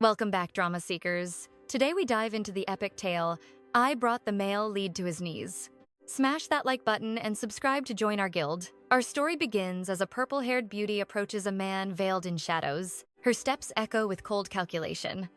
Welcome back, drama seekers. Today we dive into the epic tale, I Brought the Male Lead to His Knees. Smash that like button and subscribe to join our guild. Our story begins as a purple-haired beauty approaches a man veiled in shadows. Her steps echo with cold calculation.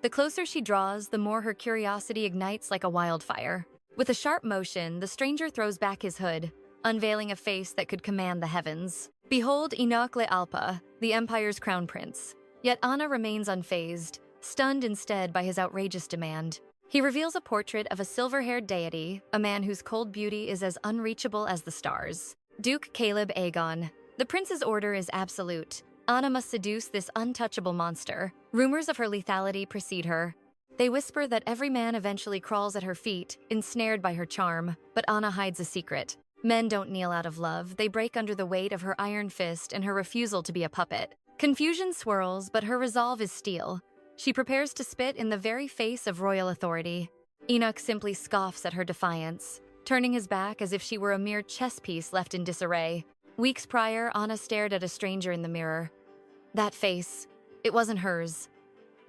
The closer she draws, the more her curiosity ignites like a wildfire. With a sharp motion, the stranger throws back his hood, unveiling a face that could command the heavens. Behold 𝑾𝒐𝒏'𝒕, the Empire's crown prince. Yet Anna remains unfazed, stunned instead by his outrageous demand. He reveals a portrait of a silver-haired deity, a man whose cold beauty is as unreachable as the stars. 𝑾𝒐𝒏'𝒕. The prince's order is absolute. Anna must seduce this untouchable monster. Rumors of her lethality precede her. They whisper that every man eventually crawls at her feet, ensnared by her charm. But Anna hides a secret. Men don't kneel out of love, they break under the weight of her iron fist and her refusal to be a puppet. Confusion swirls, but her resolve is steel. She prepares to spit in the very face of royal authority. Enoch simply scoffs at her defiance, turning his back as if she were a mere chess piece left in disarray. Weeks prior, Anna stared at a stranger in the mirror. That face, it wasn't hers.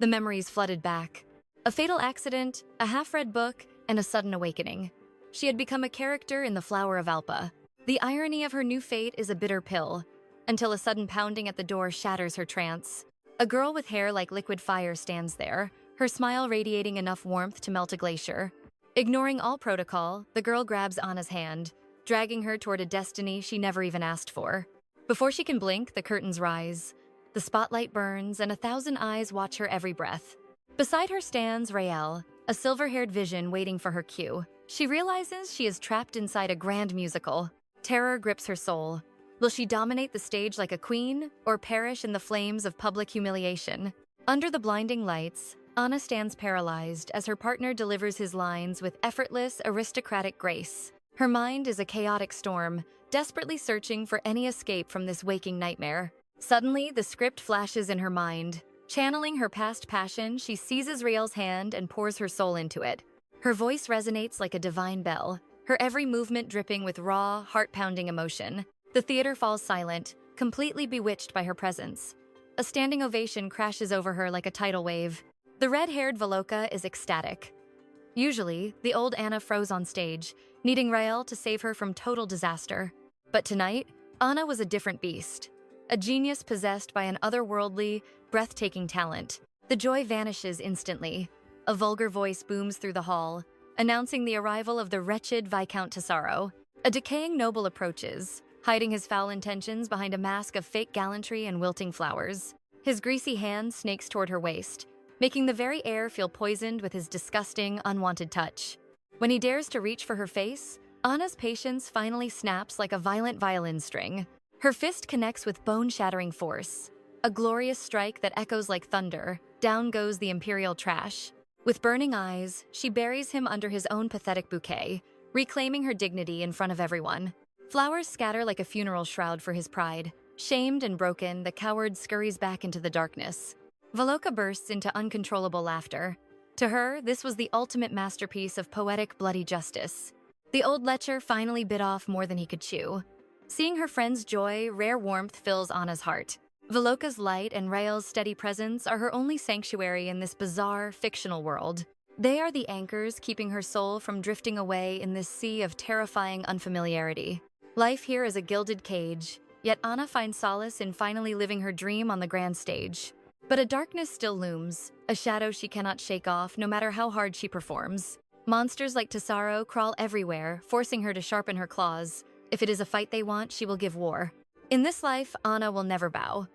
The memories flooded back. A fatal accident, a half-read book, and a sudden awakening. She had become a character in The Flower of Alpa. The irony of her new fate is a bitter pill, until a sudden pounding at the door shatters her trance. A girl with hair like liquid fire stands there, her smile radiating enough warmth to melt a glacier. Ignoring all protocol, the girl grabs Anna's hand, dragging her toward a destiny she never even asked for. Before she can blink, the curtains rise. The spotlight burns, and 1,000 eyes watch her every breath. Beside her stands Raelle, a silver-haired vision waiting for her cue. She realizes she is trapped inside a grand musical. Terror grips her soul. Will she dominate the stage like a queen, or perish in the flames of public humiliation? Under the blinding lights, Anna stands paralyzed as her partner delivers his lines with effortless, aristocratic grace. Her mind is a chaotic storm, desperately searching for any escape from this waking nightmare. Suddenly, the script flashes in her mind. Channeling her past passion, she seizes Raelle's hand and pours her soul into it. Her voice resonates like a divine bell, her every movement dripping with raw, heart-pounding emotion. The theater falls silent, completely bewitched by her presence. A standing ovation crashes over her like a tidal wave. The red-haired Voloka is ecstatic. Usually, the old Anna froze on stage, needing Raelle to save her from total disaster. But tonight, Anna was a different beast. A genius possessed by an otherworldly, breathtaking talent. The joy vanishes instantly. A vulgar voice booms through the hall, announcing the arrival of the wretched Viscount Tesoro. A decaying noble approaches, hiding his foul intentions behind a mask of fake gallantry and wilting flowers. His greasy hand snakes toward her waist, making the very air feel poisoned with his disgusting, unwanted touch. When he dares to reach for her face, Anna's patience finally snaps like a violent violin string. Her fist connects with bone-shattering force. A glorious strike that echoes like thunder. Down goes the imperial trash. With burning eyes, she buries him under his own pathetic bouquet, reclaiming her dignity in front of everyone. Flowers scatter like a funeral shroud for his pride. Shamed and broken, the coward scurries back into the darkness. Voloka bursts into uncontrollable laughter. To her, this was the ultimate masterpiece of poetic, bloody justice. The old lecher finally bit off more than he could chew. Seeing her friend's joy, rare warmth fills Anna's heart. Voloka's light and Raelle's steady presence are her only sanctuary in this bizarre, fictional world. They are the anchors keeping her soul from drifting away in this sea of terrifying unfamiliarity. Life here is a gilded cage, yet Anna finds solace in finally living her dream on the grand stage. But a darkness still looms, a shadow she cannot shake off no matter how hard she performs. Monsters like Tesoro crawl everywhere, forcing her to sharpen her claws. If it is a fight they want, she will give war. In this life, Anna will never bow.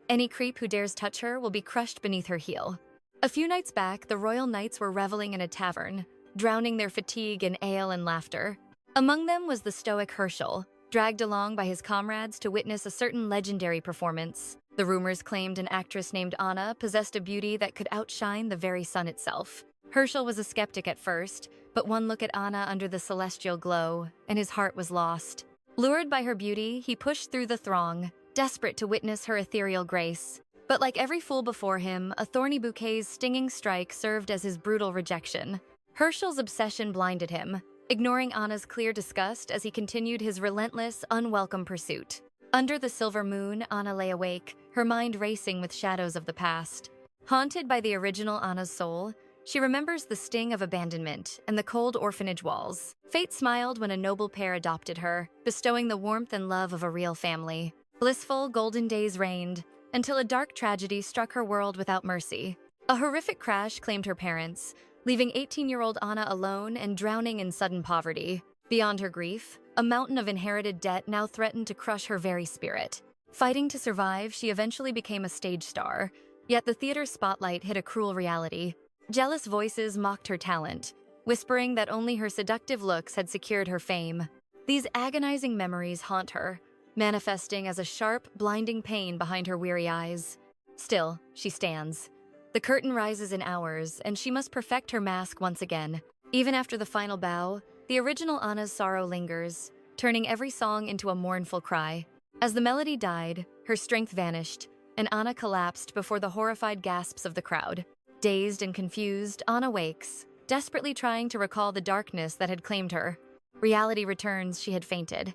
Any creep who dares touch her will be crushed beneath her heel. A few nights back, the royal knights were reveling in a tavern, drowning their fatigue in ale and laughter. Among them was the stoic Herschel, dragged along by his comrades to witness a certain legendary performance. The rumors claimed an actress named Anna possessed a beauty that could outshine the very sun itself. Herschel was a skeptic at first, but one look at Anna under the celestial glow, and his heart was lost. Lured by her beauty, he pushed through the throng, desperate to witness her ethereal grace. But like every fool before him, a thorny bouquet's stinging strike served as his brutal rejection. Herschel's obsession blinded him, ignoring Anna's clear disgust as he continued his relentless, unwelcome pursuit. Under the silver moon, Anna lay awake, her mind racing with shadows of the past. Haunted by the original Anna's soul, she remembers the sting of abandonment and the cold orphanage walls. Fate smiled when a noble pair adopted her, bestowing the warmth and love of a real family. Blissful, golden days reigned, until a dark tragedy struck her world without mercy. A horrific crash claimed her parents, leaving 18-year-old Anna alone and drowning in sudden poverty. Beyond her grief, a mountain of inherited debt now threatened to crush her very spirit. Fighting to survive, she eventually became a stage star, yet the theater spotlight hit a cruel reality. Jealous voices mocked her talent, whispering that only her seductive looks had secured her fame. These agonizing memories haunt her, manifesting as a sharp, blinding pain behind her weary eyes. Still, she stands. The curtain rises in hours, and she must perfect her mask once again. Even after the final bow, the original Anna's sorrow lingers, turning every song into a mournful cry. As the melody died, her strength vanished, and Anna collapsed before the horrified gasps of the crowd. Dazed and confused, Anna wakes, desperately trying to recall the darkness that had claimed her. Reality returns, she had fainted.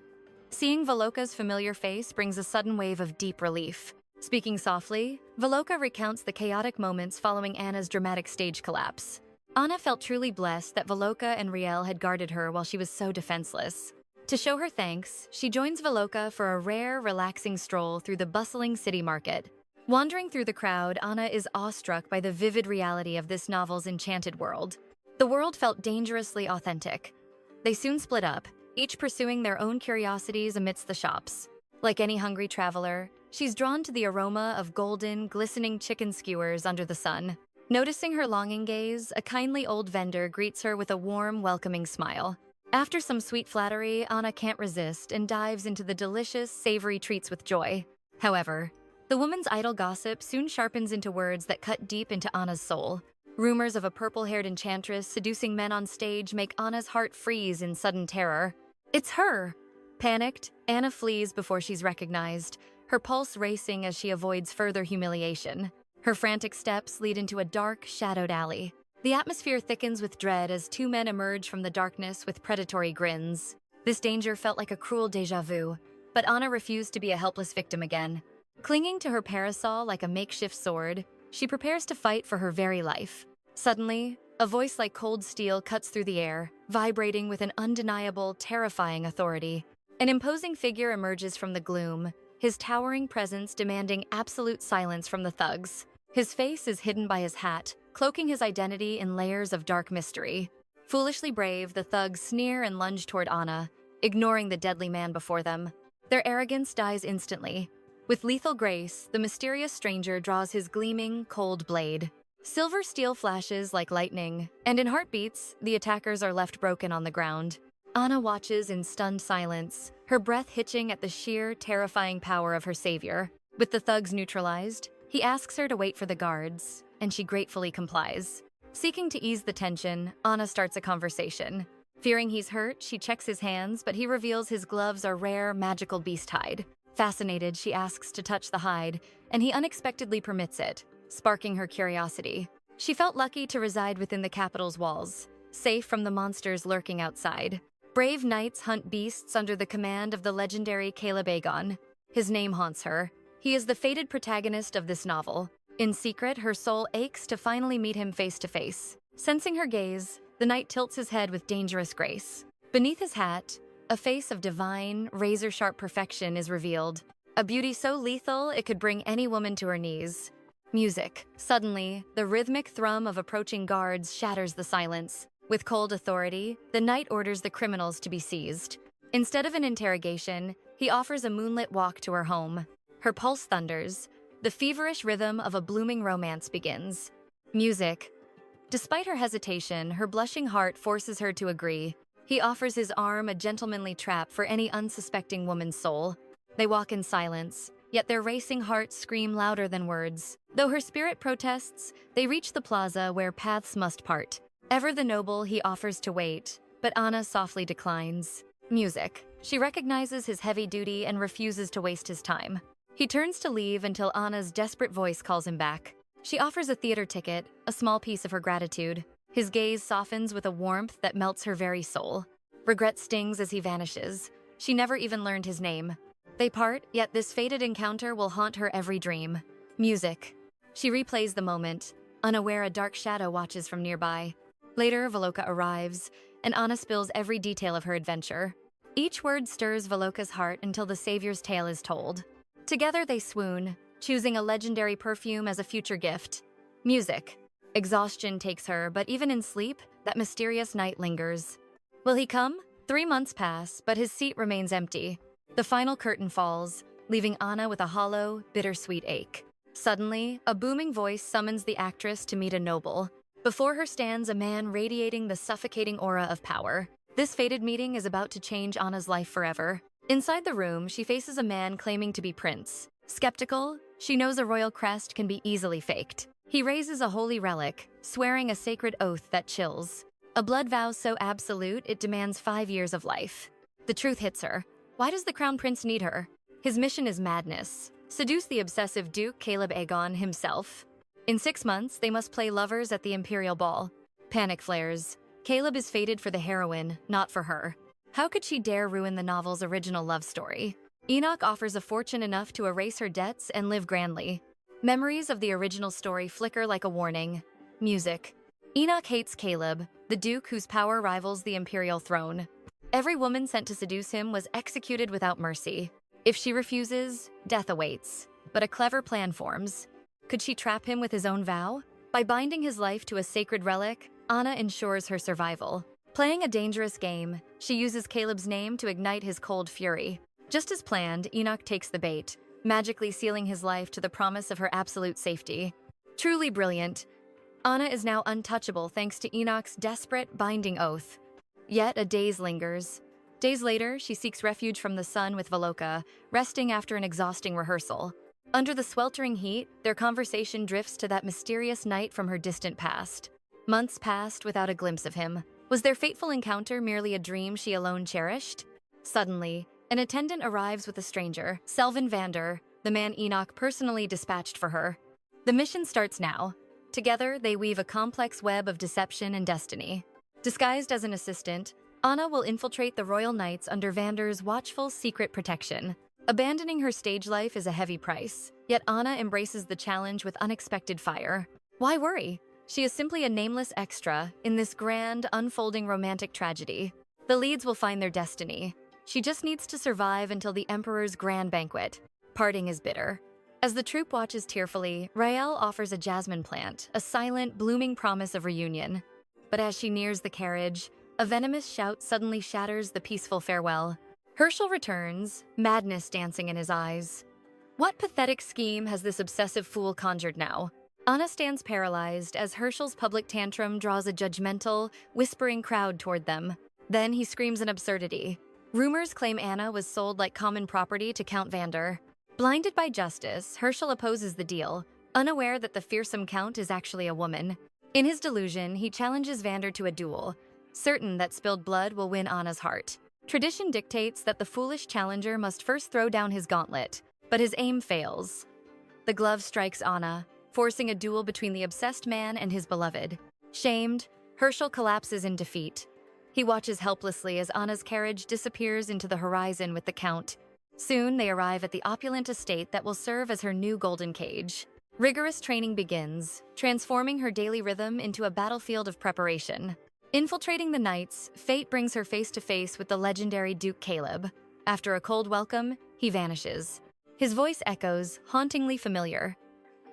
Seeing Voloka's familiar face brings a sudden wave of deep relief. Speaking softly, Voloka recounts the chaotic moments following Anna's dramatic stage collapse. Anna felt truly blessed that Voloka and Riel had guarded her while she was so defenseless. To show her thanks, she joins Voloka for a rare, relaxing stroll through the bustling city market. Wandering through the crowd, Anna is awestruck by the vivid reality of this novel's enchanted world. The world felt dangerously authentic. They soon split up, each pursuing their own curiosities amidst the shops. Like any hungry traveler, she's drawn to the aroma of golden, glistening chicken skewers under the sun. Noticing her longing gaze, a kindly old vendor greets her with a warm, welcoming smile. After some sweet flattery, Anna can't resist and dives into the delicious, savory treats with joy. However, the woman's idle gossip soon sharpens into words that cut deep into Anna's soul. Rumors of a purple-haired enchantress seducing men on stage make Anna's heart freeze in sudden terror. It's her! Panicked, Anna flees before she's recognized, her pulse racing as she avoids further humiliation. Her frantic steps lead into a dark, shadowed alley. The atmosphere thickens with dread as two men emerge from the darkness with predatory grins. This danger felt like a cruel déjà vu, but Anna refused to be a helpless victim again. Clinging to her parasol like a makeshift sword, she prepares to fight for her very life. Suddenly, a voice like cold steel cuts through the air, vibrating with an undeniable, terrifying authority. An imposing figure emerges from the gloom, his towering presence demanding absolute silence from the thugs. His face is hidden by his hat, cloaking his identity in layers of dark mystery. Foolishly brave, the thugs sneer and lunge toward Anna, ignoring the deadly man before them. Their arrogance dies instantly. With lethal grace, the mysterious stranger draws his gleaming, cold blade. Silver steel flashes like lightning, and in heartbeats, the attackers are left broken on the ground. Anna watches in stunned silence, her breath hitching at the sheer, terrifying power of her savior. With the thugs neutralized, he asks her to wait for the guards, and she gratefully complies. Seeking to ease the tension, Anna starts a conversation. Fearing he's hurt, she checks his hands, but he reveals his gloves are rare, magical beast hide. Fascinated, she asks to touch the hide, and he unexpectedly permits it, sparking her curiosity. She felt lucky to reside within the capital's walls, safe from the monsters lurking outside. Brave knights hunt beasts under the command of the legendary 𝑾𝒐𝒏'𝒕. His name haunts her. He is the fated protagonist of this novel. In secret, her soul aches to finally meet him face to face. Sensing her gaze, the knight tilts his head with dangerous grace. Beneath his hat, a face of divine, razor-sharp perfection is revealed. A beauty so lethal it could bring any woman to her knees. Music. Suddenly, the rhythmic thrum of approaching guards shatters the silence. With cold authority, the knight orders the criminals to be seized. Instead of an interrogation, he offers a moonlit walk to her home. Her pulse thunders. The feverish rhythm of a blooming romance begins. Music. Despite her hesitation, her blushing heart forces her to agree. He offers his arm a gentlemanly trap for any unsuspecting woman's soul. They walk in silence, yet their racing hearts scream louder than words. Though her spirit protests, they reach the plaza where paths must part. Ever the noble, he offers to wait, but Anna softly declines. Music. She recognizes his heavy duty and refuses to waste his time. He turns to leave until Anna's desperate voice calls him back. She offers a theater ticket, a small piece of her gratitude. His gaze softens with a warmth that melts her very soul. Regret stings as he vanishes. She never even learned his name. They part, yet this fated encounter will haunt her every dream. Music. She replays the moment, unaware a dark shadow watches from nearby. Later, Voloka arrives, and Anna spills every detail of her adventure. Each word stirs Voloka's heart until the savior's tale is told. Together they swoon, choosing a legendary perfume as a future gift. Music. Exhaustion takes her, but even in sleep, that mysterious night lingers. Will he come? 3 months pass, but his seat remains empty. The final curtain falls, leaving Anna with a hollow, bittersweet ache. Suddenly, a booming voice summons the actress to meet a noble. Before her stands a man radiating the suffocating aura of power. This fated meeting is about to change Anna's life forever. Inside the room, she faces a man claiming to be Prince. Skeptical, she knows a royal crest can be easily faked. He raises a holy relic, swearing a sacred oath that chills. A blood vow so absolute it demands 5 years of life. The truth hits her. Why does the crown prince need her? His mission is madness. Seduce the obsessive Duke 𝒂𝒏𝒔𝒂𝒔𝒊𝒏𝒈 himself. In 6 months, they must play lovers at the imperial ball. Panic flares. Caleb is fated for the heroine, not for her. How could she dare ruin the novel's original love story? Enoch offers a fortune enough to erase her debts and live grandly. Memories of the original story flicker like a warning. Music. Enoch hates Caleb, the duke whose power rivals the imperial throne. Every woman sent to seduce him was executed without mercy. If she refuses, death awaits. But a clever plan forms. Could she trap him with his own vow? By binding his life to a sacred relic, Anna ensures her survival. Playing a dangerous game, she uses Caleb's name to ignite his cold fury. Just as planned, Enoch takes the bait, magically sealing his life to the promise of her absolute safety. Truly brilliant. Anna is now untouchable thanks to Enoch's desperate, binding oath. Yet a daze lingers. Days later, she seeks refuge from the sun with Voloka, resting after an exhausting rehearsal. Under the sweltering heat, their conversation drifts to that mysterious night from her distant past. Months passed without a glimpse of him. Was their fateful encounter merely a dream she alone cherished? Suddenly, an attendant arrives with a stranger, Selvin Vander, the man Enoch personally dispatched for her. The mission starts now. Together, they weave a complex web of deception and destiny. Disguised as an assistant, Anna will infiltrate the royal knights under Vander's watchful secret protection. Abandoning her stage life is a heavy price, yet Anna embraces the challenge with unexpected fire. Why worry? She is simply a nameless extra in this grand, unfolding romantic tragedy. The leads will find their destiny. She just needs to survive until the Emperor's grand banquet. Parting is bitter. As the troupe watches tearfully, Rael offers a jasmine plant, a silent, blooming promise of reunion. But as she nears the carriage, a venomous shout suddenly shatters the peaceful farewell. Herschel returns, madness dancing in his eyes. What pathetic scheme has this obsessive fool conjured now? Anna stands paralyzed as Herschel's public tantrum draws a judgmental, whispering crowd toward them. Then he screams an absurdity. Rumors claim Anna was sold like common property to Count Vander. Blinded by justice, Herschel opposes the deal, unaware that the fearsome Count is actually a woman. In his delusion, he challenges Vander to a duel, certain that spilled blood will win Anna's heart. Tradition dictates that the foolish challenger must first throw down his gauntlet, but his aim fails. The glove strikes Anna, forcing a duel between the obsessed man and his beloved. Shamed, Herschel collapses in defeat. He watches helplessly as Anna's carriage disappears into the horizon with the Count. Soon, they arrive at the opulent estate that will serve as her new golden cage. Rigorous training begins, transforming her daily rhythm into a battlefield of preparation. Infiltrating the knights, fate brings her face to face with the legendary Duke Caleb. After a cold welcome, he vanishes. His voice echoes, hauntingly familiar.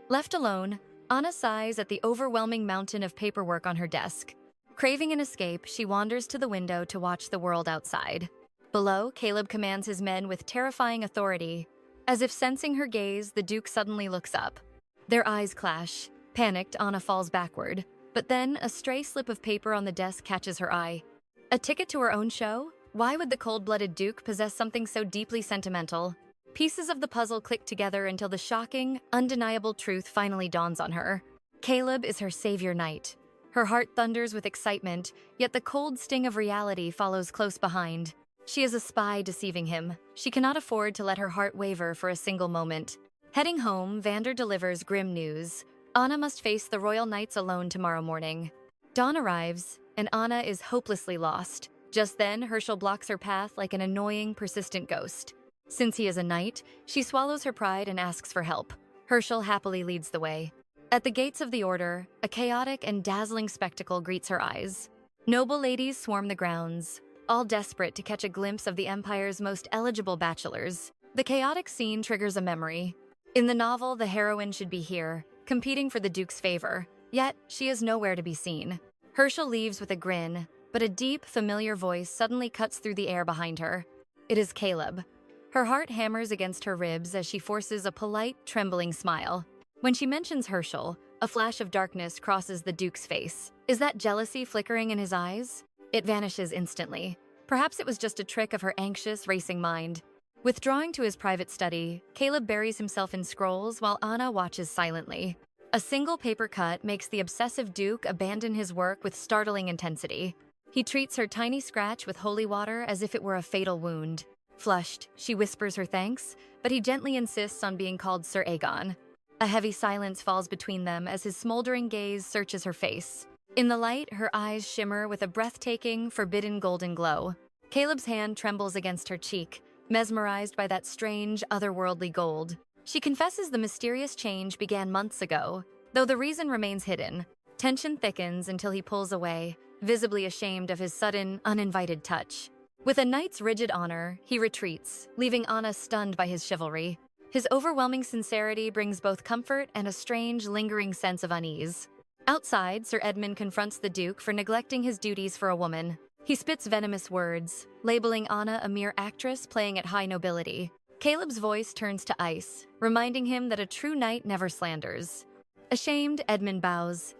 Left alone, Anna sighs at the overwhelming mountain of paperwork on her desk. Craving an escape, she wanders to the window to watch the world outside. Below, Caleb commands his men with terrifying authority. As if sensing her gaze, the Duke suddenly looks up. Their eyes clash. Panicked, Anna falls backward. But then, a stray slip of paper on the desk catches her eye. A ticket to her own show? Why would the cold-blooded Duke possess something so deeply sentimental? Pieces of the puzzle click together until the shocking, undeniable truth finally dawns on her. Caleb is her savior knight. Her heart thunders with excitement, yet the cold sting of reality follows close behind. She is a spy deceiving him. She cannot afford to let her heart waver for a single moment. Heading home, Vander delivers grim news. Anna must face the royal knights alone tomorrow morning. Dawn arrives, and Anna is hopelessly lost. Just then, Herschel blocks her path like an annoying, persistent ghost. Since he is a knight, she swallows her pride and asks for help. Herschel happily leads the way. At the gates of the order, a chaotic and dazzling spectacle greets her eyes. Noble ladies swarm the grounds, all desperate to catch a glimpse of the Empire's most eligible bachelors. The chaotic scene triggers a memory. In the novel, the heroine should be here, competing for the Duke's favor, yet she is nowhere to be seen. Herschel leaves with a grin, but a deep, familiar voice suddenly cuts through the air behind her. It is Caleb. Her heart hammers against her ribs as she forces a polite, trembling smile. When she mentions Herschel, a flash of darkness crosses the Duke's face. Is that jealousy flickering in his eyes? It vanishes instantly. Perhaps it was just a trick of her anxious, racing mind. Withdrawing to his private study, Caleb buries himself in scrolls while Anna watches silently. A single paper cut makes the obsessive Duke abandon his work with startling intensity. He treats her tiny scratch with holy water as if it were a fatal wound. Flushed, she whispers her thanks, but he gently insists on being called Sir Aegon. A heavy silence falls between them as his smoldering gaze searches her face. In the light, her eyes shimmer with a breathtaking, forbidden golden glow. Caleb's hand trembles against her cheek, mesmerized by that strange, otherworldly gold. She confesses the mysterious change began months ago, though the reason remains hidden. Tension thickens until he pulls away, visibly ashamed of his sudden, uninvited touch. With a knight's rigid honor, he retreats, leaving Anna stunned by his chivalry. His overwhelming sincerity brings both comfort and a strange, lingering sense of unease. Outside, Sir Edmund confronts the Duke for neglecting his duties for a woman. He spits venomous words, labeling Anna a mere actress playing at high nobility. Caleb's voice turns to ice, reminding him that a true knight never slanders. Ashamed, Edmund bows.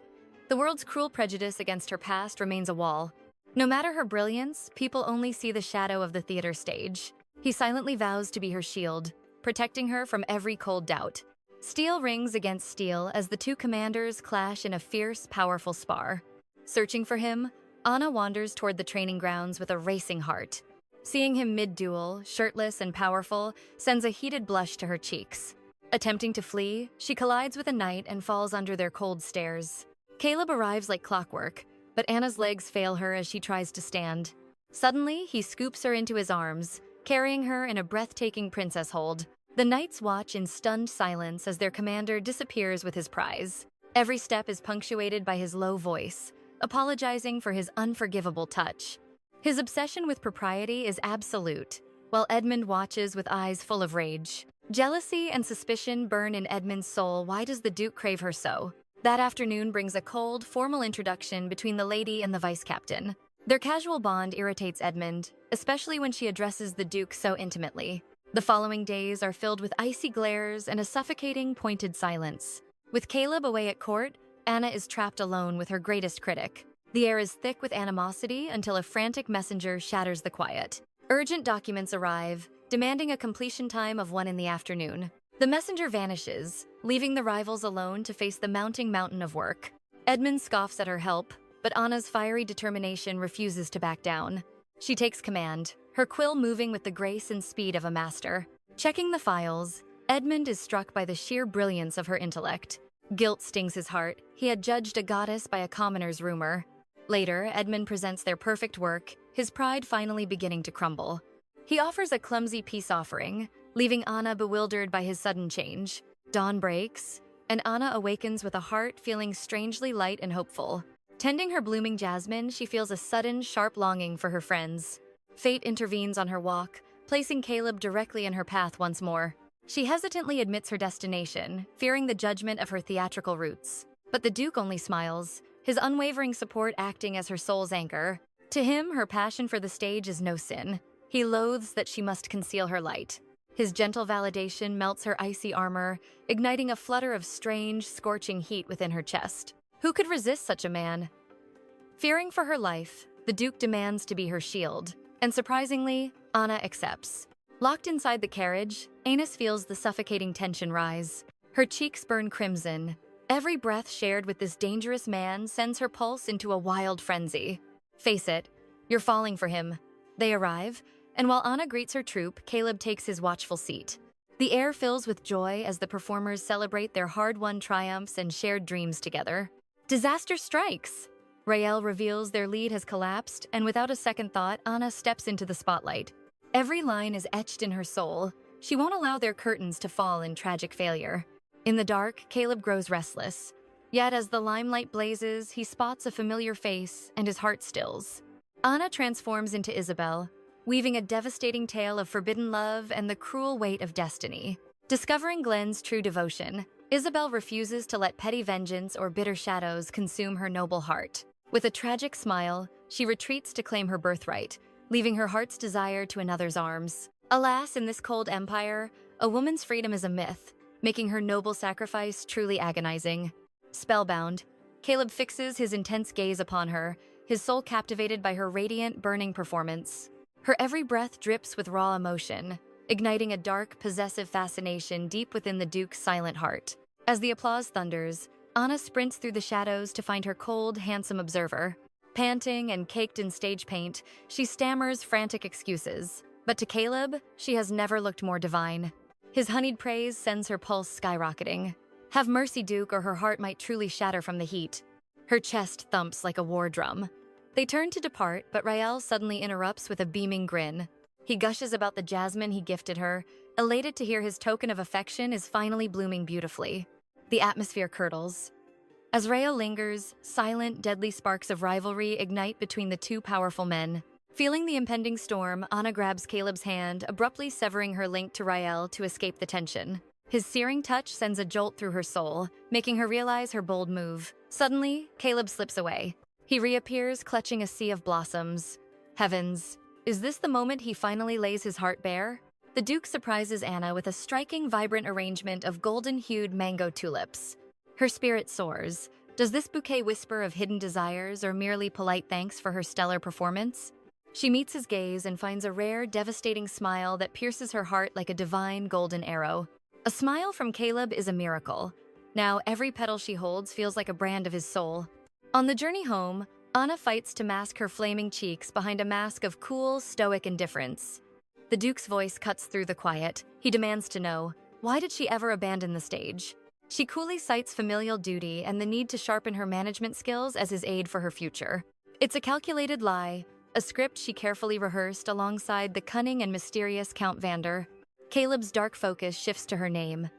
The world's cruel prejudice against her past remains a wall. No matter her brilliance, people only see the shadow of the theater stage. He silently vows to be her shield, protecting her from every cold doubt. Steel rings against steel as the two commanders clash in a fierce, powerful spar. Searching for him, Anna wanders toward the training grounds with a racing heart. Seeing him mid-duel, shirtless and powerful, sends a heated blush to her cheeks. Attempting to flee, she collides with a knight and falls under their cold stares. Caleb arrives like clockwork, but Anna's legs fail her as she tries to stand. Suddenly, he scoops her into his arms, carrying her in a breathtaking princess hold. The knights watch in stunned silence as their commander disappears with his prize. Every step is punctuated by his low voice, apologizing for his unforgivable touch. His obsession with propriety is absolute, while Edmund watches with eyes full of rage. Jealousy and suspicion burn in Edmund's soul. Why does the Duke crave her so? That afternoon brings a cold, formal introduction between the lady and the vice-captain. Their casual bond irritates Edmund, especially when she addresses the Duke so intimately. The following days are filled with icy glares and a suffocating, pointed silence. With Caleb away at court, Anna is trapped alone with her greatest critic. The air is thick with animosity until a frantic messenger shatters the quiet. Urgent documents arrive, demanding a completion time of 1 p.m. The messenger vanishes, leaving the rivals alone to face the mounting mountain of work. Edmund scoffs at her help, but Anna's fiery determination refuses to back down. She takes command, her quill moving with the grace and speed of a master. Checking the files, Edmund is struck by the sheer brilliance of her intellect. Guilt stings his heart. He had judged a goddess by a commoner's rumor. Later, Edmund presents their perfect work, his pride finally beginning to crumble. He offers a clumsy peace offering, leaving Anna bewildered by his sudden change. Dawn breaks, and Anna awakens with a heart feeling strangely light and hopeful. Tending her blooming jasmine, she feels a sudden, sharp longing for her friends. Fate intervenes on her walk, placing Caleb directly in her path once more. She hesitantly admits her destination, fearing the judgment of her theatrical roots. But the Duke only smiles, his unwavering support acting as her soul's anchor. To him, her passion for the stage is no sin. He loathes that she must conceal her light. His gentle validation melts her icy armor, igniting a flutter of strange, scorching heat within her chest. Who could resist such a man? Fearing for her life, the Duke demands to be her shield, and surprisingly, Anna accepts. Locked inside the carriage, Aenys feels the suffocating tension rise. Her cheeks burn crimson. Every breath shared with this dangerous man sends her pulse into a wild frenzy. Face it, you're falling for him. They arrive, and while Anna greets her troupe, Caleb takes his watchful seat. The air fills with joy as the performers celebrate their hard-won triumphs and shared dreams together. Disaster strikes! Rael reveals their lead has collapsed, and without a second thought, Anna steps into the spotlight. Every line is etched in her soul. She won't allow their curtains to fall in tragic failure. In the dark, Caleb grows restless, Yet as the limelight blazes, he spots a familiar face and his heart stills. Anna transforms into Isabel, weaving a devastating tale of forbidden love and the cruel weight of destiny. Discovering Glenn's true devotion, Isabel refuses to let petty vengeance or bitter shadows consume her noble heart. With a tragic smile, she retreats to claim her birthright, leaving her heart's desire to another's arms. Alas, in this cold empire, a woman's freedom is a myth, making her noble sacrifice truly agonizing. Spellbound, Caleb fixes his intense gaze upon her, his soul captivated by her radiant, burning performance. Her every breath drips with raw emotion, igniting a dark, possessive fascination deep within the Duke's silent heart. As the applause thunders, Anna sprints through the shadows to find her cold, handsome observer. Panting and caked in stage paint, she stammers frantic excuses. But to Caleb, she has never looked more divine. His honeyed praise sends her pulse skyrocketing. Have mercy, Duke, or her heart might truly shatter from the heat. Her chest thumps like a war drum. They turn to depart, but Rael suddenly interrupts with a beaming grin. He gushes about the jasmine he gifted her, elated to hear his token of affection is finally blooming beautifully. The atmosphere curdles. As Rael lingers, silent, deadly sparks of rivalry ignite between the two powerful men. Feeling the impending storm, Anna grabs Caleb's hand, abruptly severing her link to Rael to escape the tension. His searing touch sends a jolt through her soul, making her realize her bold move. Suddenly, Caleb slips away. He reappears, clutching a sea of blossoms. Heavens, is this the moment he finally lays his heart bare? The Duke surprises Anna with a striking, vibrant arrangement of golden-hued mango tulips. Her spirit soars. Does this bouquet whisper of hidden desires or merely polite thanks for her stellar performance? She meets his gaze and finds a rare, devastating smile that pierces her heart like a divine golden arrow. A smile from Caleb is a miracle. Now, every petal she holds feels like a brand of his soul. On the journey home, Anna fights to mask her flaming cheeks behind a mask of cool, stoic indifference. The Duke's voice cuts through the quiet. He demands to know, why did she ever abandon the stage? She coolly cites familial duty and the need to sharpen her management skills as his aid for her future. It's a calculated lie, a script she carefully rehearsed alongside the cunning and mysterious Count Vander. Caleb's dark focus shifts to her name.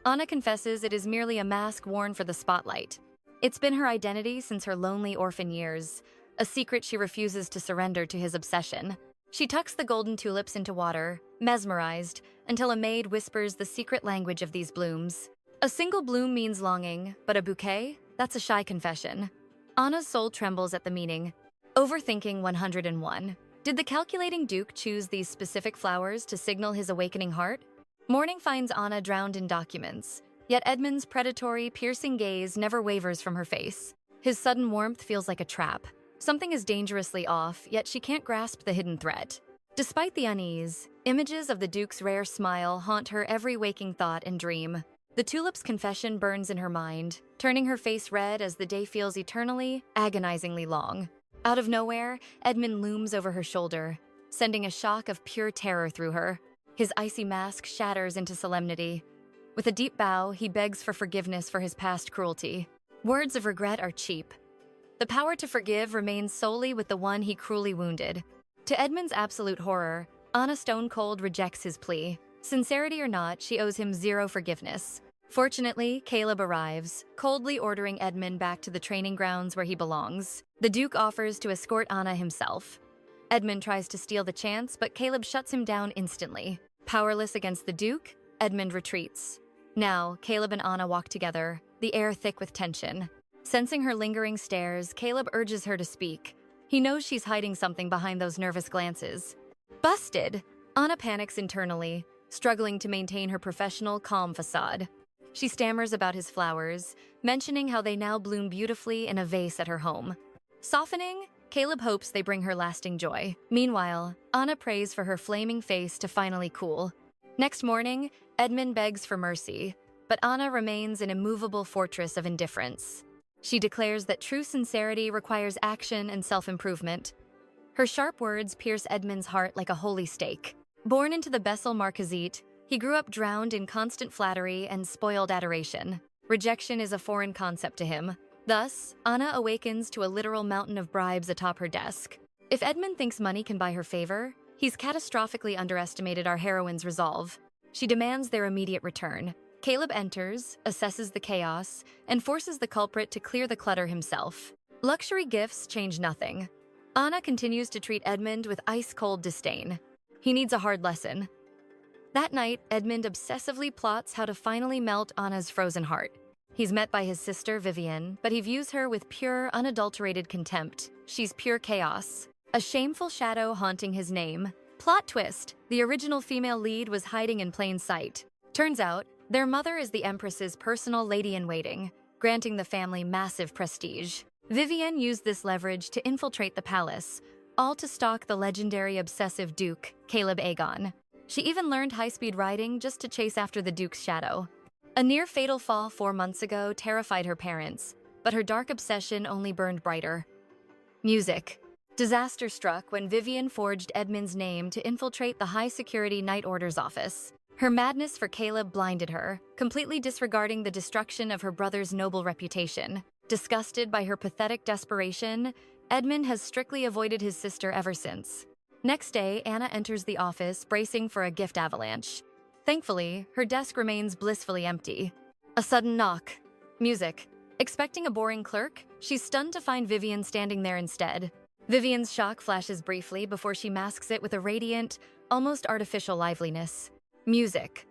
Anna confesses it is merely a mask worn for the spotlight. It's been her identity since her lonely orphan years, a secret she refuses to surrender to his obsession. She tucks the golden tulips into water, mesmerized, until a maid whispers the secret language of these blooms. A single bloom means longing, but a bouquet? That's a shy confession. Anna's soul trembles at the meaning. Overthinking 101. Did the calculating Duke choose these specific flowers to signal his awakening heart? Morning finds Anna drowned in documents, yet Edmund's predatory, piercing gaze never wavers from her face. His sudden warmth feels like a trap. Something is dangerously off, yet she can't grasp the hidden threat. Despite the unease, images of the Duke's rare smile haunt her every waking thought and dream. The tulip's confession burns in her mind, turning her face red as the day feels eternally, agonizingly long. Out of nowhere, Edmund looms over her shoulder, sending a shock of pure terror through her. His icy mask shatters into solemnity. With a deep bow, he begs for forgiveness for his past cruelty. Words of regret are cheap. The power to forgive remains solely with the one he cruelly wounded. To Edmund's absolute horror, Anna stone cold rejects his plea. Sincerity or not, she owes him zero forgiveness. Fortunately, Caleb arrives, coldly ordering Edmund back to the training grounds where he belongs. The Duke offers to escort Anna himself. Edmund tries to steal the chance, but Caleb shuts him down instantly. Powerless against the Duke, Edmund retreats. Now, Caleb and Anna walk together, the air thick with tension. Sensing her lingering stares, Caleb urges her to speak. He knows she's hiding something behind those nervous glances. Busted! Anna panics internally, struggling to maintain her professional, calm facade. She stammers about his flowers, mentioning how they now bloom beautifully in a vase at her home. Softening, Caleb hopes they bring her lasting joy. Meanwhile, Anna prays for her flaming face to finally cool. Next morning, Edmund begs for mercy, but Anna remains an immovable fortress of indifference. She declares that true sincerity requires action and self-improvement. Her sharp words pierce Edmund's heart like a holy stake. Born into the Bessel Marquisate, he grew up drowned in constant flattery and spoiled adoration. Rejection is a foreign concept to him. Thus, Anna awakens to a literal mountain of bribes atop her desk. If Edmund thinks money can buy her favor, he's catastrophically underestimated our heroine's resolve. She demands their immediate return. Caleb enters, assesses the chaos, and forces the culprit to clear the clutter himself. Luxury gifts change nothing. Anna continues to treat Edmund with ice-cold disdain. He needs a hard lesson. That night, Edmund obsessively plots how to finally melt Anna's frozen heart. He's met by his sister, Vivian, but he views her with pure, unadulterated contempt. She's pure chaos, a shameful shadow haunting his name. Plot twist: the original female lead was hiding in plain sight. Turns out, their mother is the Empress's personal lady-in-waiting, granting the family massive prestige. Vivian used this leverage to infiltrate the palace, all to stalk the legendary obsessive Duke, 𝒃𝒏𝒕. She even learned high-speed riding just to chase after the Duke's shadow. A near-fatal fall 4 months ago terrified her parents, but her dark obsession only burned brighter. Music. Disaster struck when Vivian forged Edmund's name to infiltrate the high-security Night Order's office. Her madness for Caleb blinded her, completely disregarding the destruction of her brother's noble reputation. Disgusted by her pathetic desperation, Edmund has strictly avoided his sister ever since. Next day, Anna enters the office, bracing for a gift avalanche. Thankfully, her desk remains blissfully empty. A sudden knock. Music. Expecting a boring clerk, she's stunned to find Vivian standing there instead. Vivian's shock flashes briefly before she masks it with a radiant, almost artificial liveliness. Music.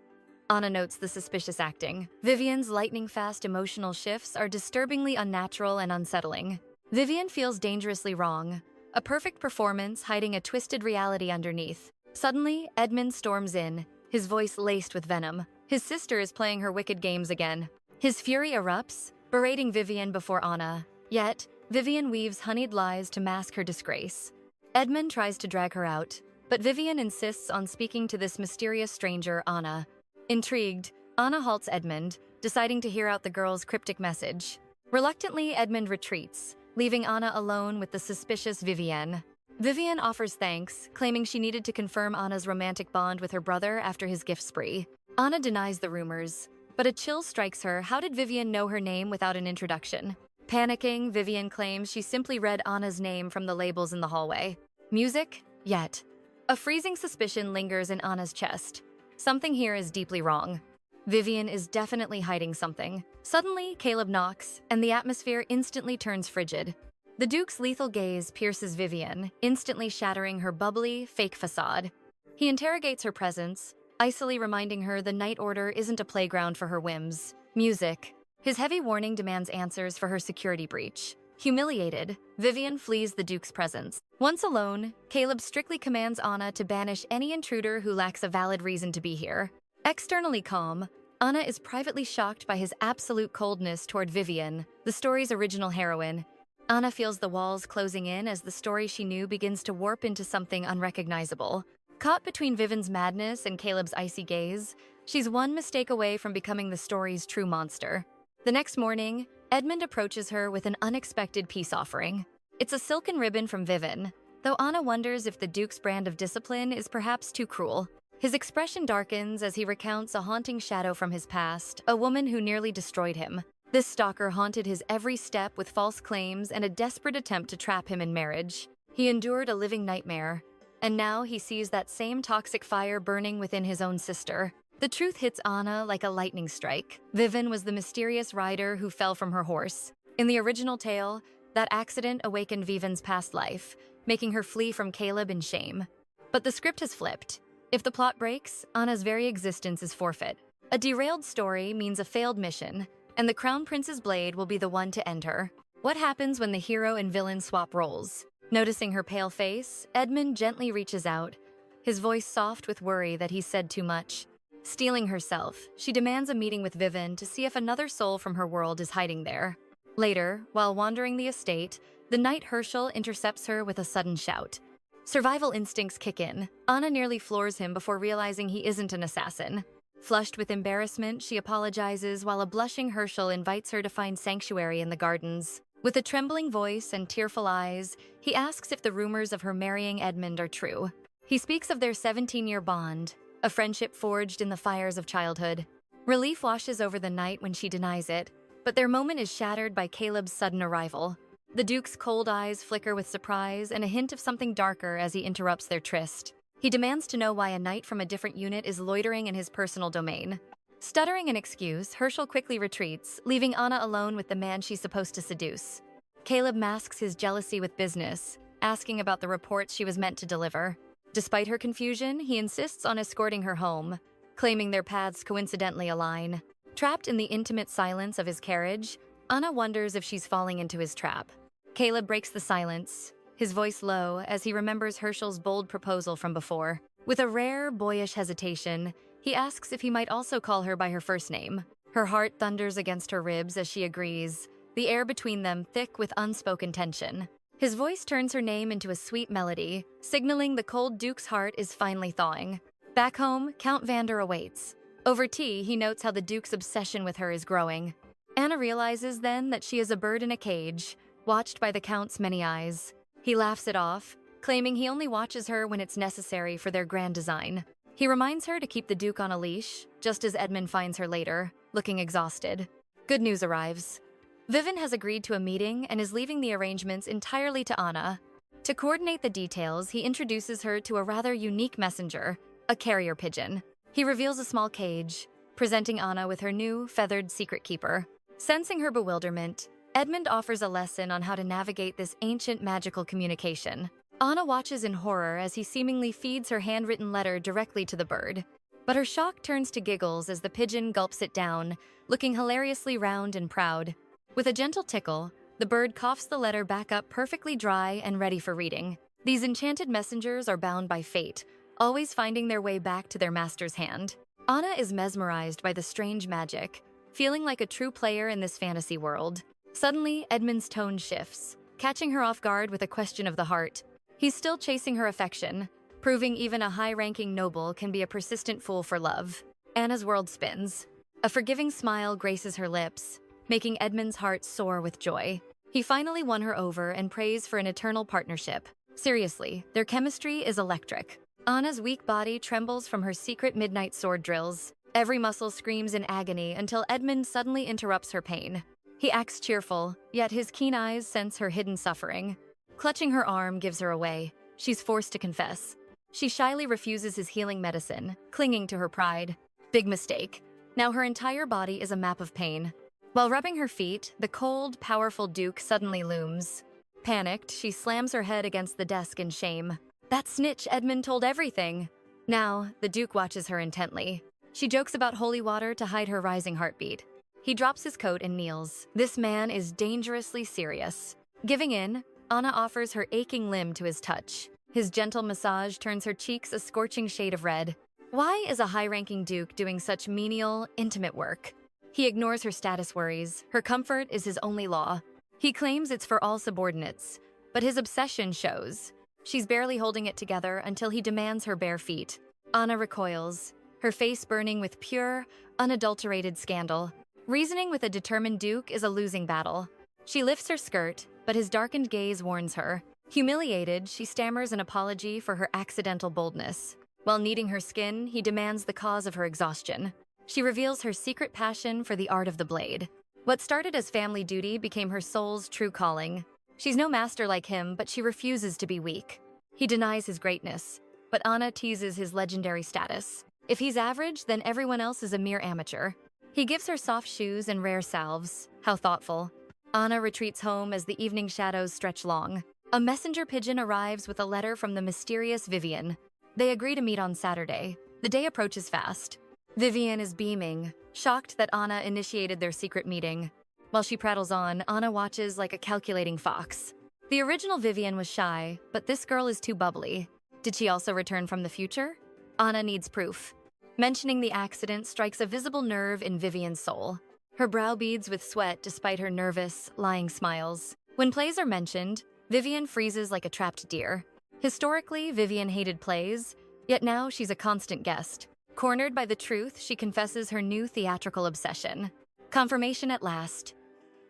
Anna notes the suspicious acting. Vivian's lightning-fast emotional shifts are disturbingly unnatural and unsettling. Vivian feels dangerously wrong, a perfect performance hiding a twisted reality underneath. Suddenly, Edmund storms in, his voice laced with venom. His sister is playing her wicked games again. His fury erupts, berating Vivian before Anna. Yet, Vivian weaves honeyed lies to mask her disgrace. Edmund tries to drag her out, but Vivian insists on speaking to this mysterious stranger, Anna. Intrigued, Anna halts Edmund, deciding to hear out the girl's cryptic message. Reluctantly, Edmund retreats, leaving Anna alone with the suspicious Vivian. Vivian offers thanks, claiming she needed to confirm Anna's romantic bond with her brother after his gift spree. Anna denies the rumors, but a chill strikes her. How did Vivian know her name without an introduction? Panicking, Vivian claims she simply read Anna's name from the labels in the hallway. Music? Yet. A freezing suspicion lingers in Anna's chest. Something here is deeply wrong. Vivian is definitely hiding something. Suddenly, Caleb knocks, and the atmosphere instantly turns frigid. The Duke's lethal gaze pierces Vivian, instantly shattering her bubbly, fake facade. He interrogates her presence, icily reminding her the Night Order isn't a playground for her whims. Music. His heavy warning demands answers for her security breach. Humiliated, Vivian flees the Duke's presence. Once alone, Caleb strictly commands Anna to banish any intruder who lacks a valid reason to be here. Externally calm, Anna is privately shocked by his absolute coldness toward Vivian, the story's original heroine. Anna feels the walls closing in as the story she knew begins to warp into something unrecognizable. Caught between Vivian's madness and Caleb's icy gaze, she's one mistake away from becoming the story's true monster. The next morning, Edmund approaches her with an unexpected peace offering. It's a silken ribbon from Vivian, though Anna wonders if the Duke's brand of discipline is perhaps too cruel. His expression darkens as he recounts a haunting shadow from his past, a woman who nearly destroyed him. This stalker haunted his every step with false claims and a desperate attempt to trap him in marriage. He endured a living nightmare, and now he sees that same toxic fire burning within his own sister. The truth hits Anna like a lightning strike. Vivian was the mysterious rider who fell from her horse. In the original tale, that accident awakened Vivian's past life, making her flee from Caleb in shame. But the script has flipped. If the plot breaks, Anna's very existence is forfeit. A derailed story means a failed mission, and the Crown Prince's blade will be the one to end her. What happens when the hero and villain swap roles? Noticing her pale face, Edmund gently reaches out, his voice soft with worry that he's said too much. Steeling herself, she demands a meeting with Vivian to see if another soul from her world is hiding there. Later, while wandering the estate, the knight Herschel intercepts her with a sudden shout. Survival instincts kick in. Anna nearly floors him before realizing he isn't an assassin. Flushed with embarrassment, she apologizes while a blushing Herschel invites her to find sanctuary in the gardens. With a trembling voice and tearful eyes, he asks if the rumors of her marrying Edmund are true. He speaks of their 17-year bond, a friendship forged in the fires of childhood. Relief washes over the knight when she denies it, but their moment is shattered by Caleb's sudden arrival. The Duke's cold eyes flicker with surprise and a hint of something darker as he interrupts their tryst. He demands to know why a knight from a different unit is loitering in his personal domain. Stuttering an excuse, Herschel quickly retreats, leaving Anna alone with the man she's supposed to seduce. Caleb masks his jealousy with business, asking about the reports she was meant to deliver. Despite her confusion, he insists on escorting her home, claiming their paths coincidentally align. Trapped in the intimate silence of his carriage, Anna wonders if she's falling into his trap. Caleb breaks the silence, his voice low as he remembers Herschel's bold proposal from before. With a rare, boyish hesitation, he asks if he might also call her by her first name. Her heart thunders against her ribs as she agrees, the air between them thick with unspoken tension. His voice turns her name into a sweet melody, signaling the cold Duke's heart is finally thawing. Back home, Count Vander awaits. Over tea, he notes how the Duke's obsession with her is growing. Anna realizes then that she is a bird in a cage, watched by the Count's many eyes. He laughs it off, claiming he only watches her when it's necessary for their grand design. He reminds her to keep the Duke on a leash, just as Edmund finds her later, looking exhausted. Good news arrives. Vivian has agreed to a meeting and is leaving the arrangements entirely to Anna. To coordinate the details, he introduces her to a rather unique messenger, a carrier pigeon. He reveals a small cage, presenting Anna with her new, feathered secret keeper. Sensing her bewilderment, Edmund offers a lesson on how to navigate this ancient magical communication. Anna watches in horror as he seemingly feeds her handwritten letter directly to the bird. But her shock turns to giggles as the pigeon gulps it down, looking hilariously round and proud. With a gentle tickle, the bird coughs the letter back up perfectly dry and ready for reading. These enchanted messengers are bound by fate, always finding their way back to their master's hand. Anna is mesmerized by the strange magic, feeling like a true player in this fantasy world. Suddenly, Edmund's tone shifts, catching her off guard with a question of the heart. He's still chasing her affection, proving even a high-ranking noble can be a persistent fool for love. Anna's world spins. A forgiving smile graces her lips, making Edmund's heart soar with joy. He finally won her over and prays for an eternal partnership. Seriously, their chemistry is electric. Anna's weak body trembles from her secret midnight sword drills. Every muscle screams in agony until Edmund suddenly interrupts her pain. He acts cheerful, yet his keen eyes sense her hidden suffering. Clutching her arm gives her away. She's forced to confess. She shyly refuses his healing medicine, clinging to her pride. Big mistake. Now her entire body is a map of pain. While rubbing her feet, the cold, powerful Duke suddenly looms. Panicked, she slams her head against the desk in shame. That snitch Edmund told everything. Now, the Duke watches her intently. She jokes about holy water to hide her rising heartbeat. He drops his coat and kneels. This man is dangerously serious. Giving in, Anna offers her aching limb to his touch. His gentle massage turns her cheeks a scorching shade of red. Why is a high-ranking Duke doing such menial, intimate work? He ignores her status worries. Her comfort is his only law. He claims it's for all subordinates, but his obsession shows. She's barely holding it together until he demands her bare feet. Anna recoils, her face burning with pure, unadulterated scandal. Reasoning with a determined Duke is a losing battle. She lifts her skirt, but his darkened gaze warns her. Humiliated, she stammers an apology for her accidental boldness. While kneading her skin, he demands the cause of her exhaustion. She reveals her secret passion for the art of the blade. What started as family duty became her soul's true calling. She's no master like him, but she refuses to be weak. He denies his greatness, but Anna teases his legendary status. If he's average, then everyone else is a mere amateur. He gives her soft shoes and rare salves. How thoughtful. Anna retreats home as the evening shadows stretch long. A messenger pigeon arrives with a letter from the mysterious Vivian. They agree to meet on Saturday. The day approaches fast. Vivian is beaming, shocked that Anna initiated their secret meeting. While she prattles on, Anna watches like a calculating fox. The original Vivian was shy, but this girl is too bubbly. Did she also return from the future? Anna needs proof. Mentioning the accident strikes a visible nerve in Vivian's soul. Her brow beads with sweat despite her nervous, lying smiles. When plays are mentioned, Vivian freezes like a trapped deer. Historically, Vivian hated plays, yet now she's a constant guest. Cornered by the truth, she confesses her new theatrical obsession. Confirmation at last.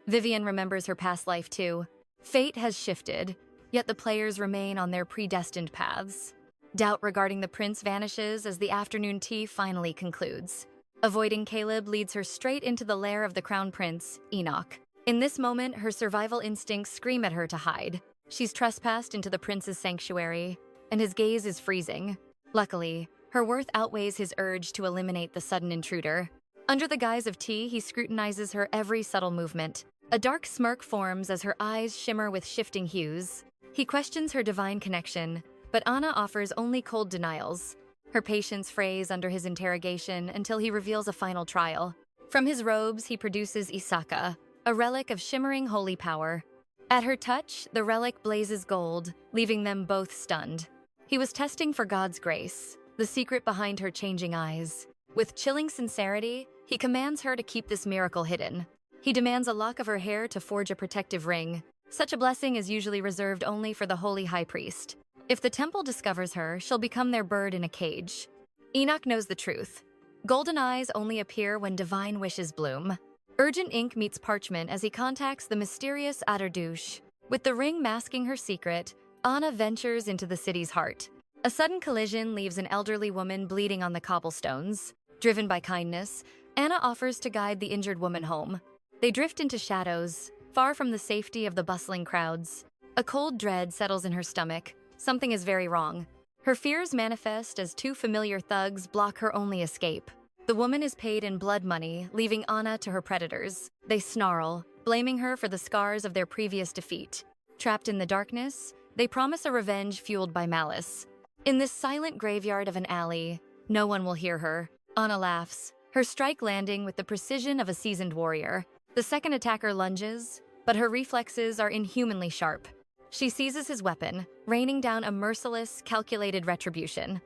Vivian remembers her past life too. Fate has shifted, yet the players remain on their predestined paths. Doubt regarding the prince vanishes as the afternoon tea finally concludes. Avoiding Caleb leads her straight into the lair of the crown prince, Enoch. In this moment, her survival instincts scream at her to hide. She's trespassed into the prince's sanctuary, and his gaze is freezing. Luckily, her worth outweighs his urge to eliminate the sudden intruder. Under the guise of tea, he scrutinizes her every subtle movement. A dark smirk forms as her eyes shimmer with shifting hues. He questions her divine connection, but Anna offers only cold denials. Her patience frays under his interrogation until he reveals a final trial. From his robes, he produces 𝒐𝒂𝒔𝒊𝒗𝒆, a relic of shimmering holy power. At her touch, the relic blazes gold, leaving them both stunned. He was testing for God's grace, the secret behind her changing eyes. With chilling sincerity, he commands her to keep this miracle hidden. He demands a lock of her hair to forge a protective ring. Such a blessing is usually reserved only for the holy high priest. If the temple discovers her, she'll become their bird in a cage. Enoch knows the truth. Golden eyes only appear when divine wishes bloom. Urgent ink meets parchment as he contacts the mysterious 𝒕𝒐𝒑. With the ring masking her secret, Anna ventures into the city's heart. A sudden collision leaves an elderly woman bleeding on the cobblestones. Driven by kindness, Anna offers to guide the injured woman home. They drift into shadows, far from the safety of the bustling crowds. A cold dread settles in her stomach. Something is very wrong. Her fears manifest as two familiar thugs block her only escape. The woman is paid in blood money, leaving Anna to her predators. They snarl, blaming her for the scars of their previous defeat. Trapped in the darkness, they promise a revenge fueled by malice. In this silent graveyard of an alley, no one will hear her. Anna laughs, her strike landing with the precision of a seasoned warrior. The second attacker lunges, but her reflexes are inhumanly sharp. She seizes his weapon, raining down a merciless, calculated retribution.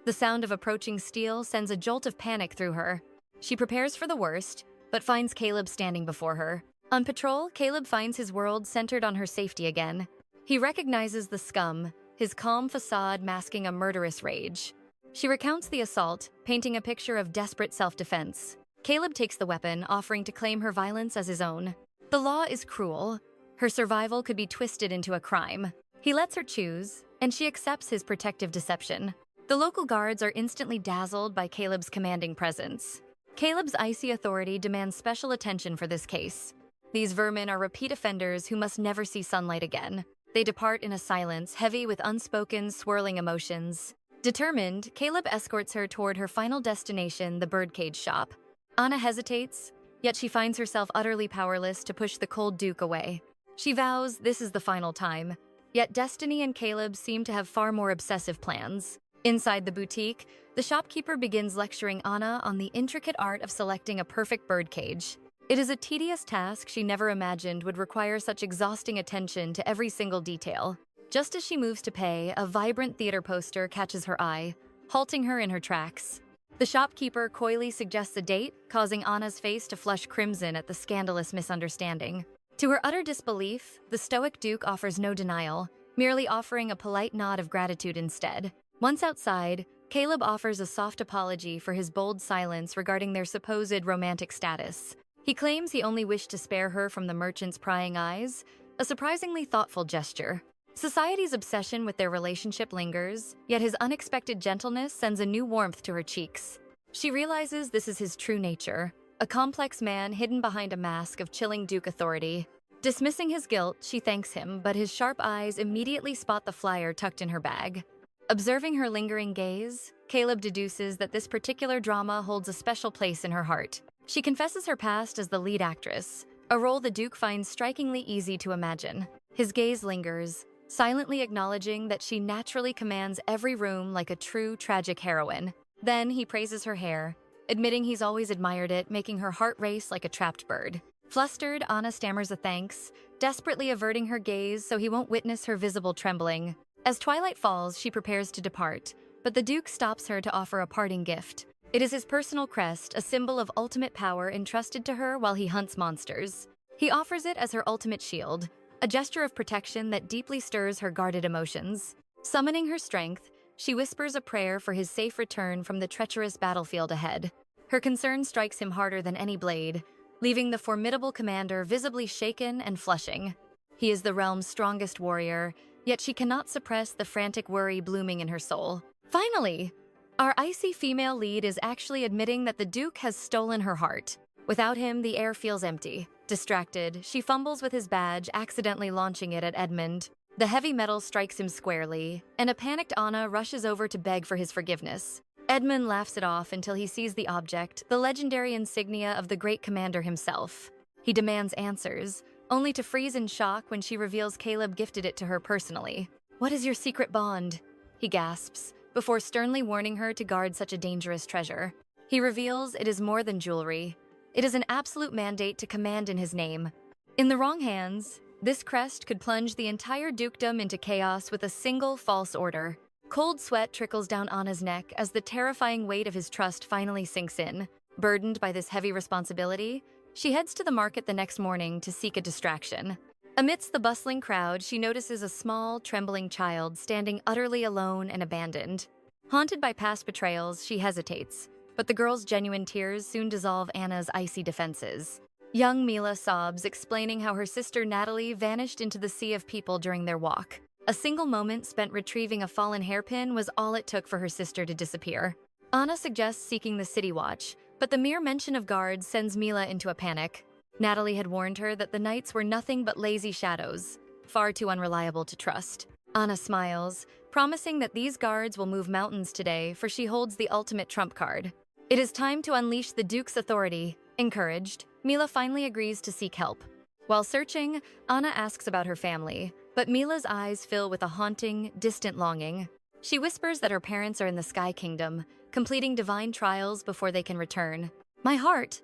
The sound of approaching steel sends a jolt of panic through her. She prepares for the worst, but finds Caleb standing before her. On patrol, Caleb finds his world centered on her safety again. He recognizes the scum, his calm facade masking a murderous rage. She recounts the assault, painting a picture of desperate self-defense. Caleb takes the weapon, offering to claim her violence as his own. The law is cruel. Her survival could be twisted into a crime. He lets her choose, and she accepts his protective deception. The local guards are instantly dazzled by Caleb's commanding presence. Caleb's icy authority demands special attention for this case. These vermin are repeat offenders who must never see sunlight again. They depart in a silence heavy with unspoken, swirling emotions. Determined, Caleb escorts her toward her final destination, the birdcage shop. Anna hesitates, yet she finds herself utterly powerless to push the cold Duke away. She vows this is the final time, yet Destiny and Caleb seem to have far more obsessive plans. Inside the boutique, the shopkeeper begins lecturing Anna on the intricate art of selecting a perfect birdcage. It is a tedious task she never imagined would require such exhausting attention to every single detail. Just as she moves to pay, a vibrant theater poster catches her eye, halting her in her tracks. The shopkeeper coyly suggests a date, causing Anna's face to flush crimson at the scandalous misunderstanding. To her utter disbelief, the stoic Duke offers no denial, merely offering a polite nod of gratitude instead. Once outside, Caleb offers a soft apology for his bold silence regarding their supposed romantic status. He claims he only wished to spare her from the merchant's prying eyes, a surprisingly thoughtful gesture. Society's obsession with their relationship lingers, yet his unexpected gentleness sends a new warmth to her cheeks. She realizes this is his true nature, a complex man hidden behind a mask of chilling Duke authority. Dismissing his guilt, she thanks him, but his sharp eyes immediately spot the flyer tucked in her bag. Observing her lingering gaze, Caleb deduces that this particular drama holds a special place in her heart. She confesses her past as the lead actress, a role the Duke finds strikingly easy to imagine. His gaze lingers, silently acknowledging that she naturally commands every room like a true tragic heroine. Then he praises her hair, admitting he's always admired it, making her heart race like a trapped bird. Flustered, Anna stammers a thanks, desperately averting her gaze so he won't witness her visible trembling. As twilight falls, she prepares to depart, but the Duke stops her to offer a parting gift. It is his personal crest, a symbol of ultimate power entrusted to her while he hunts monsters. He offers it as her ultimate shield, a gesture of protection that deeply stirs her guarded emotions. Summoning her strength, she whispers a prayer for his safe return from the treacherous battlefield ahead. Her concern strikes him harder than any blade, leaving the formidable commander visibly shaken and flushing. He is the realm's strongest warrior, yet she cannot suppress the frantic worry blooming in her soul. Finally, our icy female lead is actually admitting that the Duke has stolen her heart. Without him, the air feels empty. Distracted, she fumbles with his badge, accidentally launching it at Edmund. The heavy metal strikes him squarely, and a panicked Anna rushes over to beg for his forgiveness. Edmund laughs it off until he sees the object, the legendary insignia of the great commander himself. He demands answers, only to freeze in shock when she reveals Caleb gifted it to her personally. "What is your secret bond?" he gasps, before sternly warning her to guard such a dangerous treasure. He reveals it is more than jewelry. It is an absolute mandate to command in his name. In the wrong hands, this crest could plunge the entire dukedom into chaos with a single false order. Cold sweat trickles down Anna's neck as the terrifying weight of his trust finally sinks in. Burdened by this heavy responsibility, she heads to the market the next morning to seek a distraction. Amidst the bustling crowd, she notices a small, trembling child standing utterly alone and abandoned. Haunted by past betrayals, she hesitates, but the girl's genuine tears soon dissolve Anna's icy defenses. Young Mila sobs, explaining how her sister Natalie vanished into the sea of people during their walk. A single moment spent retrieving a fallen hairpin was all it took for her sister to disappear. Anna suggests seeking the city watch, but the mere mention of guards sends Mila into a panic. Natalie had warned her that the knights were nothing but lazy shadows, far too unreliable to trust. Anna smiles, promising that these guards will move mountains today, for she holds the ultimate trump card. It is time to unleash the Duke's authority. Encouraged, Mila finally agrees to seek help. While searching, Anna asks about her family, but Mila's eyes fill with a haunting, distant longing. She whispers that her parents are in the Sky Kingdom, completing divine trials before they can return. My heart!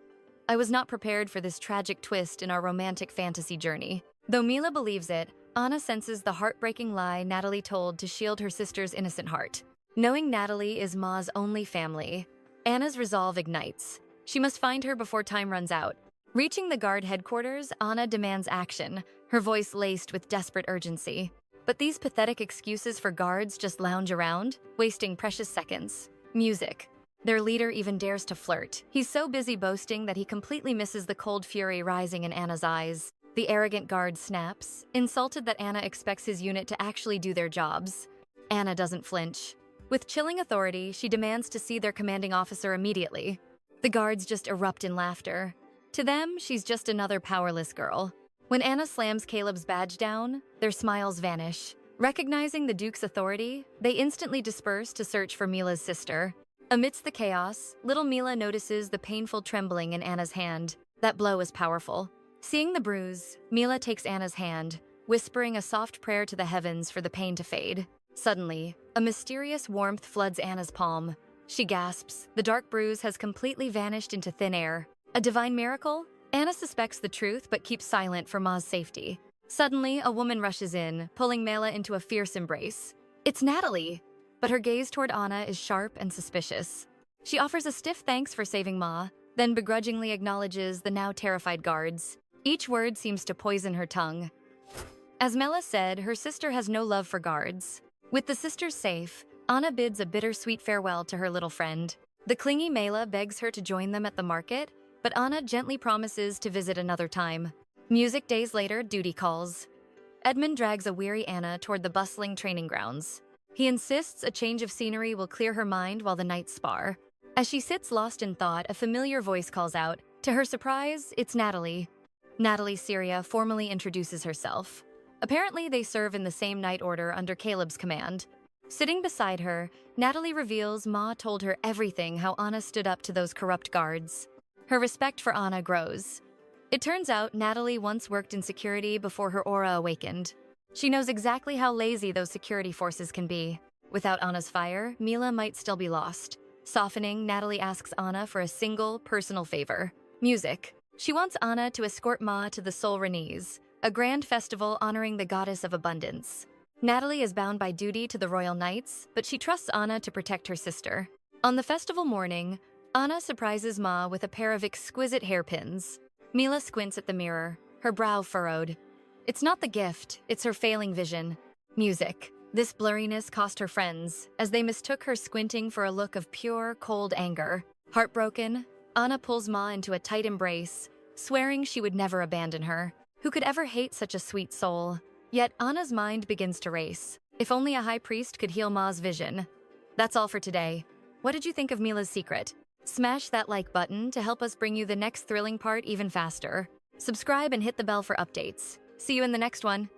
I was not prepared for this tragic twist in our romantic fantasy journey. Though Mila believes it, Anna senses the heartbreaking lie Natalie told to shield her sister's innocent heart. Knowing Natalie is Ma's only family, Anna's resolve ignites. She must find her before time runs out. Reaching the guard headquarters, Anna demands action, her voice laced with desperate urgency. But these pathetic excuses for guards just lounge around, wasting precious seconds. Music. Their leader even dares to flirt. He's so busy boasting that he completely misses the cold fury rising in Anna's eyes. The arrogant guard snaps, insulted that Anna expects his unit to actually do their jobs. Anna doesn't flinch. With chilling authority, she demands to see their commanding officer immediately. The guards just erupt in laughter. To them, she's just another powerless girl. When Anna slams Caleb's badge down, their smiles vanish. Recognizing the Duke's authority, they instantly disperse to search for Mila's sister. Amidst the chaos, little Mila notices the painful trembling in Anna's hand. That blow is powerful. Seeing the bruise, Mila takes Anna's hand, whispering a soft prayer to the heavens for the pain to fade. Suddenly, a mysterious warmth floods Anna's palm. She gasps. The dark bruise has completely vanished into thin air. A divine miracle? Anna suspects the truth but keeps silent for Ma's safety. Suddenly, a woman rushes in, pulling Mila into a fierce embrace. It's Natalie! But her gaze toward Anna is sharp and suspicious. She offers a stiff thanks for saving Ma, then begrudgingly acknowledges the now terrified guards. Each word seems to poison her tongue. As Mela said, her sister has no love for guards. With the sisters safe, Anna bids a bittersweet farewell to her little friend. The clingy Mela begs her to join them at the market, but Anna gently promises to visit another time. Music days later, duty calls. Edmund drags a weary Anna toward the bustling training grounds. He insists a change of scenery will clear her mind while the knights spar. As she sits lost in thought, a familiar voice calls out. To her surprise, it's Natalie. Natalie Syria formally introduces herself. Apparently, they serve in the same knight order under Caleb's command. Sitting beside her, Natalie reveals Ma told her everything how Anna stood up to those corrupt guards. Her respect for Anna grows. It turns out Natalie once worked in security before her aura awakened. She knows exactly how lazy those security forces can be. Without Anna's fire, Mila might still be lost. Softening, Natalie asks Anna for a single, personal favor. Music. She wants Anna to escort Ma to the Sol Renes, a grand festival honoring the goddess of abundance. Natalie is bound by duty to the royal knights, but she trusts Anna to protect her sister. On the festival morning, Anna surprises Ma with a pair of exquisite hairpins. Mila squints at the mirror, her brow furrowed. It's not the gift, it's her failing vision. Music. This blurriness cost her friends, as they mistook her squinting for a look of pure, cold anger. Heartbroken, Anna pulls Ma into a tight embrace, swearing she would never abandon her. Who could ever hate such a sweet soul? Yet Anna's mind begins to race. If only a high priest could heal Ma's vision. That's all for today. What did you think of Mila's secret? Smash that like button to help us bring you the next thrilling part even faster. Subscribe and hit the bell for updates. See you in the next one.